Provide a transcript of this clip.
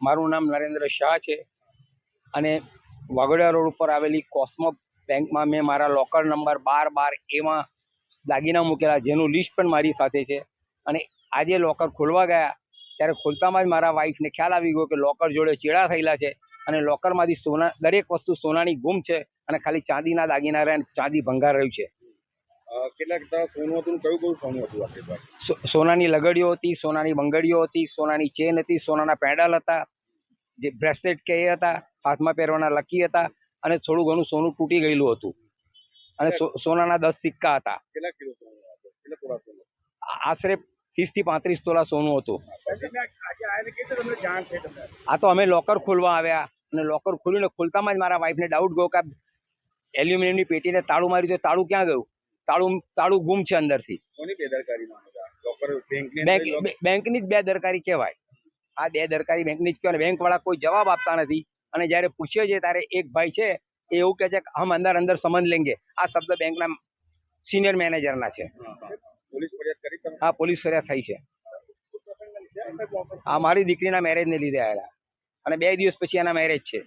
મારું નામ નરેન્દ્ર શાહ છે અને વાઘોડિયા રોડ ઉપર આવેલી કોસ્મો બેંકમાં મેં મારા લોકર નંબર 12 એમાં દાગીના મૂકેલા, જેનું લિસ્ટ પણ મારી સાથે છે. અને આજે લોકર ખોલવા ગયા ત્યારે ખોલતામાં જ મારા વાઈફને ખ્યાલ આવી ગયો કે લોકર જોડે ચેડા થયેલા છે અને લોકરમાંથી સોના, દરેક વસ્તુ સોનાની ગુમ છે અને ખાલી ચાંદીના દાગીના રહ્યા, ચાંદી ભંગાર રહ્યું છે. કેટલાક સોનું હતું? કયું સોનું હતું આપણી પાસે? સોનાની લગડીઓ હતી, સોનાની બંગડીઓ હતી, સોનાની ચેન હતી, સોનાના પેડલ હતા, જે બ્રેસલેટ કે એ હતા, હાથમાં પહેરવાના લકી હતા અને થોડું ઘણું સોનું તૂટી ગયેલું હતું અને સોનાના 10 સિક્કા હતા. કેટલા કિલો સોનું હતું? કેટલા તોલા સોનું? આશરે 30 થી 35 તોલા સોનું હતું. આ તો અમે લોકર ખોલવા આવ્યા અને લોકર ખોલીને ખોલતામાં જ મારા વાઈફને ડાઉટ ગયો કે એલ્યુમિનિયમની પેટીને તાળું માર્યું તો તાળું ક્યાં ગયું? તાળું ગુમ છે અંદરથી. કોની બેદરકારીમાં લોકર? બેંકની જ બેદરકારી કહેવાય. આ બેદરકારી બેંકની જ કહેવાય. બેંક વાળા કોઈ જવાબ આપતા નથી અને જયારે પૂછીએ છીએ ત્યારે એક ભાઈ છે એ એવું કહે છે કે હમ અંદર સમજ લેંગે. આ શબ્દ બેંકના સિનિયર મેનેજરના છે. પોલીસ ફરિયાદ કરી તમે? હા, પોલીસ ફરિયાદ થઈ છે. આ મારી દીકરીના મેરેજને લીધે આવેલા અને 2 દિવસ પછી એના મેરેજ છે.